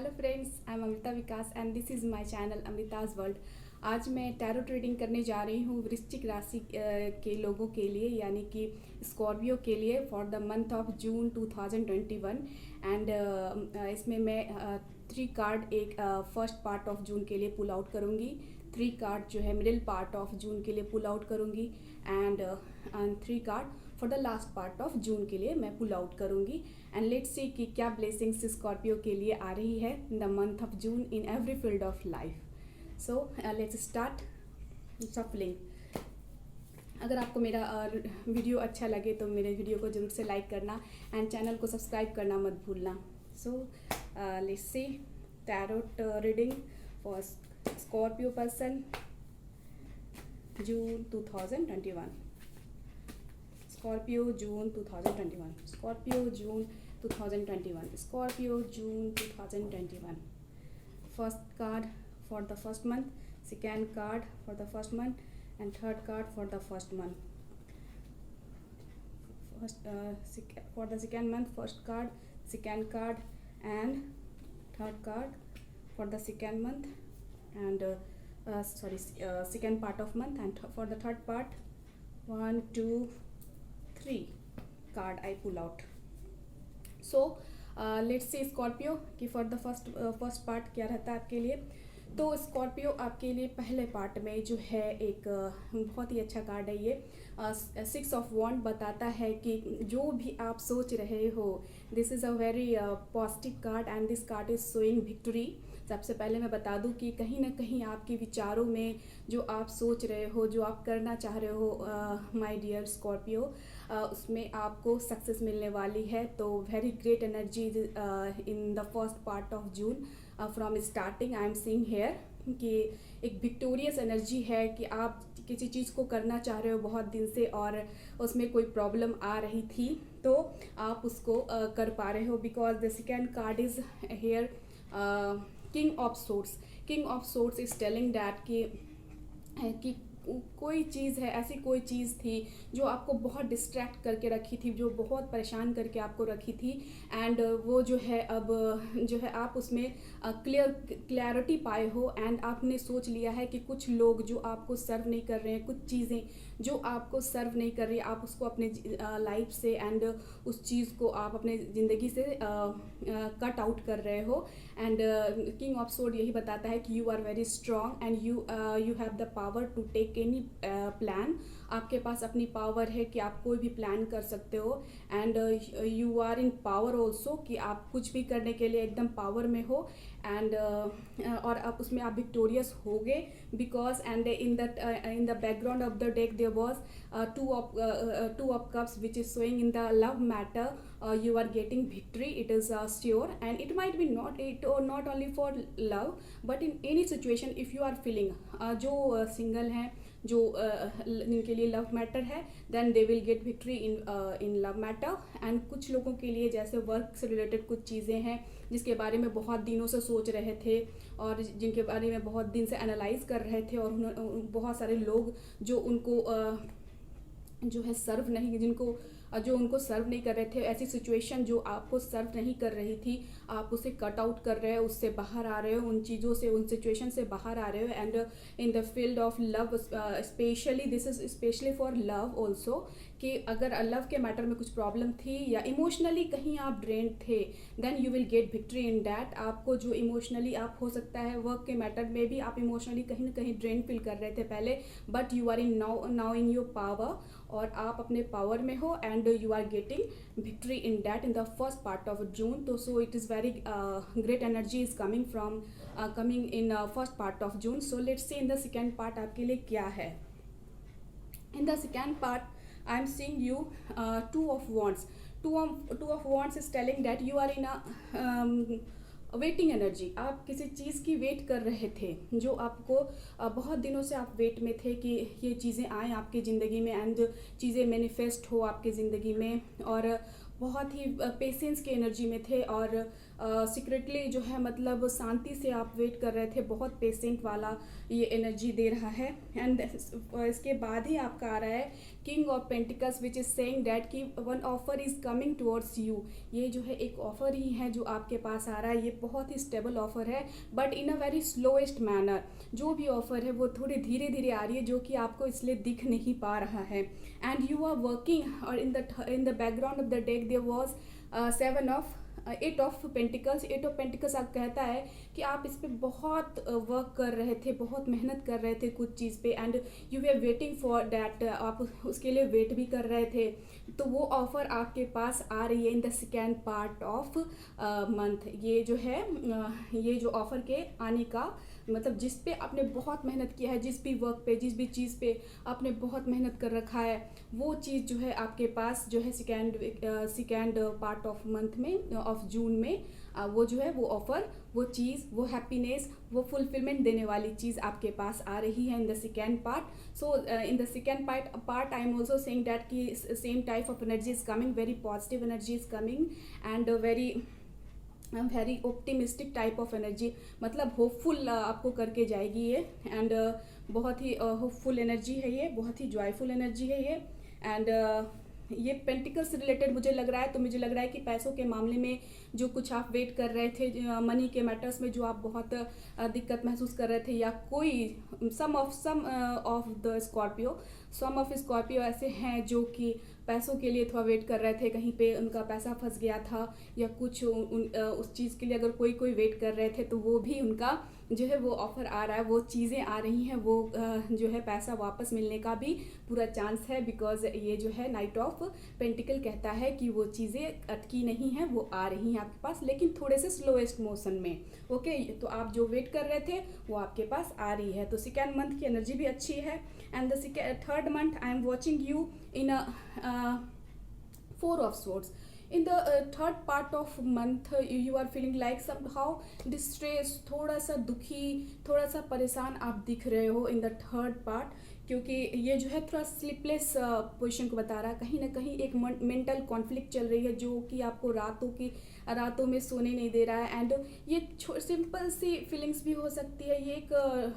Hello friends, I am Amrita Vikas and this is my channel अमृताज world. आज मैं tarot trading करने जा रही हूँ वृश्चिक राशि के लोगों के लिए, यानी कि स्कॉर्पियो के लिए for the month of June 2021। And इसमें मैं 3 कार्ड एक फर्स्ट पार्ट ऑफ जून के लिए पुल आउट करूँगी, 3 कार्ड जो है मिडिल पार्ट ऑफ जून के लिए पुल आउट करूँगी and 3 card for the last part of जून के लिए मैं पुल आउट करूँगी। एंड लेट्स सी कि क्या ब्लेसिंग्स स्कॉर्पियो के लिए आ रही है in the month of June in every field of life. So let's start सफलिंग। अगर आपको मेरा वीडियो अच्छा लगे तो मेरे वीडियो को जरूर से लाइक करना एंड चैनल को सब्सक्राइब करना मत भूलना। सो let's C tarot reading for Scorpio person June 2021। Scorpio June 2021. Scorpio June 2021. Scorpio June 2021. First card for the first month, second card for the first month, and third card for the first month. For the second month, first card, second card, and third card for the second month, and second part of month, and for the third part, 1, 2, 3 card I pull out. So let's see Scorpio कि for the first part क्या रहता है आपके लिए। तो Scorpio आपके लिए पहले पार्ट में जो है एक बहुत ही अच्छा कार्ड है ये। 6 ऑफ वॉन्ड बताता है कि जो भी आप सोच रहे हो, this is a very positive card and this card is showing victory. सबसे पहले मैं बता दूं कि कहीं ना कहीं आपके विचारों में जो आप सोच रहे हो, जो आप करना चाह रहे हो माय डियर स्कॉर्पियो, उसमें आपको सक्सेस मिलने वाली है। तो very great energy in the first part of June from starting I am seeing here कि एक विक्टोरियस एनर्जी है कि आप किसी चीज़ को करना चाह रहे हो बहुत दिन से और उसमें कोई प्रॉब्लम आ रही थी, तो आप उसको कर पा रहे हो। Because the second card is here king of sorts. King of sorts is telling that कि कोई चीज़ है, ऐसी कोई चीज़ थी जो आपको बहुत डिस्ट्रैक्ट करके रखी थी, जो बहुत परेशान करके आपको रखी थी, एंड वो जो है अब जो है आप उसमें क्लैरिटी पाए हो एंड आपने सोच लिया है कि कुछ लोग जो आपको सर्व नहीं कर रहे हैं, कुछ चीज़ें जो आपको सर्व नहीं कर रही, आप उसको अपने लाइफ से एंड उस चीज़ को आप अपने ज़िंदगी से कट आउट कर रहे हो। एंड किंग ऑफ सोर्ड यही बताता है कि you are very strong and you have the power to take any plan. आपके पास अपनी पावर है कि आप कोई भी प्लान कर सकते हो and you are in power also कि आप कुछ भी करने के लिए एकदम पावर में हो एंड और आप उसमें आप विक्टोरियस हो गए। Because and in the background of the deck there was two of cups which is showing in the love matter you are getting victory. It is sure and it might be not only for love but in any situation if you are feeling जो single हैं, जो जिनके लिए love matter है, then they will get victory in love matter. And कुछ लोगों के लिए जैसे वर्क से रिलेटेड कुछ चीज़ें हैं जिसके बारे में बहुत दिनों से सोच रहे थे और जिनके बारे में बहुत दिन से एनालाइज कर रहे थे और बहुत सारे लोग जो उनको जो है सर्व नहीं, जिनको जो उनको सर्व नहीं कर रहे थे, ऐसी सिचुएशन जो आपको सर्व नहीं कर रही थी, आप उसे कट आउट कर रहे हो, उससे बाहर आ रहे हो, उन चीज़ों से, उन सिचुएशन से बाहर आ रहे हो। And in the field of love specially, this is specially for love also, कि अगर लव के मैटर में कुछ प्रॉब्लम थी या इमोशनली कहीं आप ड्रेन थे, then you will get victory in that. आपको जो इमोशनली आप हो सकता है वर्क के मैटर में भी आप इमोशनली कहीं ना कहीं ड्रेन फील कर रहे थे पहले, but you are in now in your power और आप अपने पावर में हो and you are getting victory in that in the first part of June. तो so it is very great energy is coming in first part of June. So let's see in the second part आपके लिए क्या है। In the second part I am seeing you 2 of wands. 2 of wands is telling that you are in a waiting energy. आप किसी चीज़ की wait कर रहे थे, जो आपको बहुत दिनों से आप वेट में थे कि ये चीज़ें आएँ आपकी ज़िंदगी में एंड चीज़ें मैनिफेस्ट हो आपकी ज़िंदगी में, और बहुत ही पेशेंस की एनर्जी में थे और सीक्रेटली जो है मतलब शांति से आप वेट कर रहे थे, बहुत पेशेंट वाला ये एनर्जी दे रहा है। एंड इसके बाद ही आपका आ रहा है king of pentacles which is saying that कि one offer is coming towards you. ये जो है एक ऑफर ही है जो आपके पास आ रहा है, ये बहुत ही स्टेबल ऑफर है but in a very slowest manner. जो भी ऑफर है वो थोड़ी धीरे धीरे आ रही है, जो कि आपको इसलिए दिख नहीं पा रहा है। एंड यू आर वर्किंग, और in the background of the deck there was 8 of pentacles. 8 of pentacles आप कहता है कि आप इस पर बहुत वर्क कर रहे थे, बहुत मेहनत कर रहे थे कुछ चीज़ पे, and you way waiting for that, आप उसके लिए वेट भी कर रहे थे। तो वो ऑफ़र आपके पास आ रही है in the second part of month. ये जो है ये जो ऑफ़र के आने का मतलब जिस पे आपने बहुत मेहनत किया है, जिस भी वर्क पे, जिस भी चीज़ पे आपने बहुत मेहनत कर रखा है, वो चीज़ जो है आपके पास जो है सेकेंड पार्ट ऑफ मंथ में, ऑफ जून में, वो जो है वो ऑफ़र, वो चीज़, वो हैप्पीनेस, वो फुलफिलमेंट देने वाली चीज़ आपके पास आ रही है in the second part. So in the second part I am also saying that कि same type of energy is coming, very positive energy is coming and very optimistic type of energy, मतलब hopeful आपको करके जाएगी ये। And बहुत ही hopeful energy है ये, बहुत ही जॉयफुल एनर्जी है ये। एंड ये पेंटिकल से रिलेटेड मुझे लग रहा है, तो मुझे लग रहा है कि पैसों के मामले में जो कुछ आप वेट कर रहे थे, मनी के मैटर्स में जो आप बहुत दिक्कत महसूस कर रहे थे, या कोई सम ऑफ द स्कॉर्पियो ऐसे हैं जो कि पैसों के लिए थोड़ा वेट कर रहे थे, कहीं पे उनका पैसा फंस गया था या कुछ उस चीज़ के लिए अगर कोई वेट कर रहे थे, तो वो भी उनका जो है वो ऑफ़र आ रहा है, वो चीज़ें आ रही हैं, वो जो है पैसा वापस मिलने का भी पूरा चांस है। बिकॉज ये जो है नाइट ऑफ पेंटिकल कहता है कि वो चीज़ें अटकी नहीं हैं, वो आ रही हैं आपके पास, लेकिन थोड़े से स्लोएस्ट मोशन में। ओके, तो आप जो वेट कर रहे थे वो आपके पास आ रही है। तो सेकेंड मंथ की एनर्जी भी अच्छी है। And the third month I am watching you in a 4 of swords. In the third part of month you are feeling like somehow distressed, थोड़ा सा दुखी, थोड़ा सा परेशान आप दिख रहे हो इन द थर्ड पार्ट, क्योंकि ये जो है थोड़ा स्लीपलेस पोजीशन को बता रहा है। कहीं ना कहीं एक मेंटल कॉन्फ्लिक्ट चल रही है जो कि आपको रातों में सोने नहीं दे रहा है। एंड ये सिंपल सी फीलिंग्स भी हो सकती है, ये एक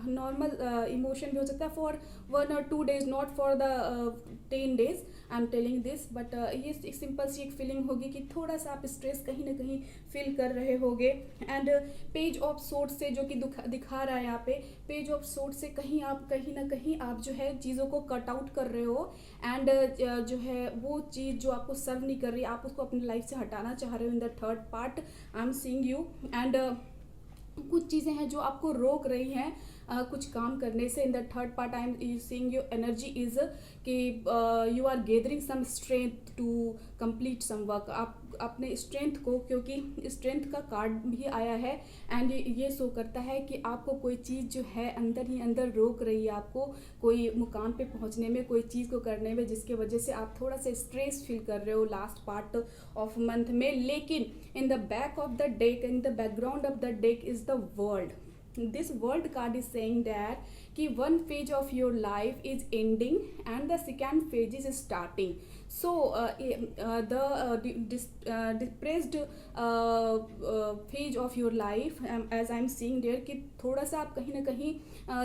नॉर्मल इमोशन भी हो सकता है for 1 or 2 days, not for the 10 days I am telling this. But ये एक सिंपल सी एक फीलिंग होगी कि थोड़ा सा आप स्ट्रेस कहीं ना कहीं फील कर रहे होगे। एंड पेज ऑफ सोर्ड से जो कि दिखा रहा है यहाँ पे, पेज ऑफ सोर्ड से कहीं ना कहीं आप जो है चीज़ों को कट आउट कर रहे हो। एंड जो है वो चीज़ जो आपको सर्व नहीं कर रही, आप उसको अपनी लाइफ से हटाना चाह रहे हो इन the third part. I am seeing you. And कुछ चीज़ें हैं जो आपको रोक रही हैं कुछ काम करने से। In the third part I am seeing your energy is कि you are gathering some strength to complete some work. आप अपने स्ट्रेंथ को, क्योंकि स्ट्रेंथ का कार्ड भी आया है एंड ये शो करता है कि आपको कोई चीज़ जो है अंदर ही अंदर रोक रही है, आपको कोई मुकाम पे पहुंचने में, कोई चीज़ को करने में, जिसके वजह से आप थोड़ा सा स्ट्रेस फील कर रहे हो लास्ट पार्ट ऑफ मंथ में। लेकिन in the back of the deck, in the background of the deck is the world. This world card is saying that कि one phase of your life is ending and the second phase is starting. So the depressed phase of your life, as I'm seeing there, कि थोड़ा सा आप कहीं ना कहीं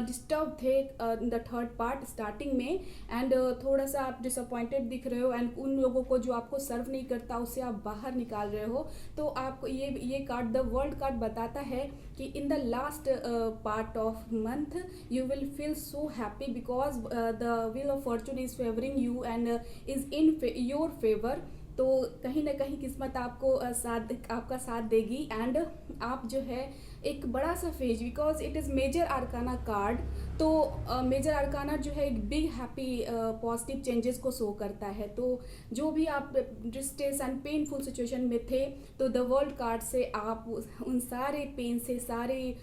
disturb थे इन the third part starting में, एंड थोड़ा सा आप डिसअपॉइंटेड दिख रहे हो, एंड उन लोगों को जो आपको सर्व नहीं करता उससे आप बाहर निकाल रहे हो। तो आपको ये कार्ड, द वर्ल्ड कार्ड, बताता है कि in the last part of month you will feel so happy because the wheel of fortune is favoring you and is in your favor. तो कहीं ना कहीं किस्मत आपको आपका साथ देगी। एंड आप जो है एक बड़ा सा phase, because it is major arcana card, तो मेजर आर्काना जो है एक बिग हैप्पी पॉजिटिव चेंजेस को शो करता है। तो जो भी आप डिस्ट्रेस एंड पेनफुल सिचुएशन में थे, तो द वर्ल्ड कार्ड से आप उन सारे पेन से, सारे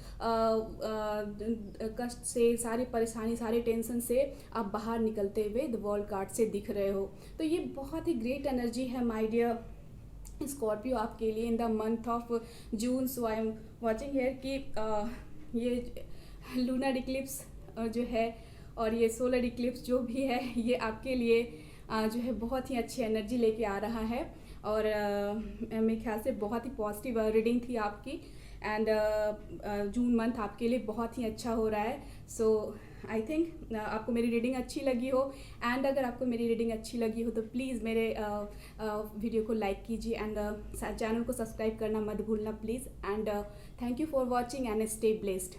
कष्ट से, सारी परेशानी, सारे टेंशन से आप बाहर निकलते हुए द वर्ल्ड कार्ड से दिख रहे हो। तो ये बहुत ही ग्रेट एनर्जी है माय डियर स्कॉर्पियो आपके लिए in the month of June. So I am watching here कि ये लूनर इक्लिप्स जो है और ये सोलर इक्लिप्स जो भी है, ये आपके लिए जो है बहुत ही अच्छी एनर्जी लेके आ रहा है। और मेरे ख्याल से बहुत ही पॉजिटिव रीडिंग थी आपकी। एंड जून मंथ आपके लिए बहुत ही अच्छा हो रहा है। सो आई थिंक आपको मेरी रीडिंग अच्छी लगी हो। एंड अगर आपको मेरी रीडिंग अच्छी लगी हो तो प्लीज़ मेरे वीडियो को लाइक कीजिए एंड चैनल को सब्सक्राइब करना मत भूलना please. And thank you for watching and stay blessed.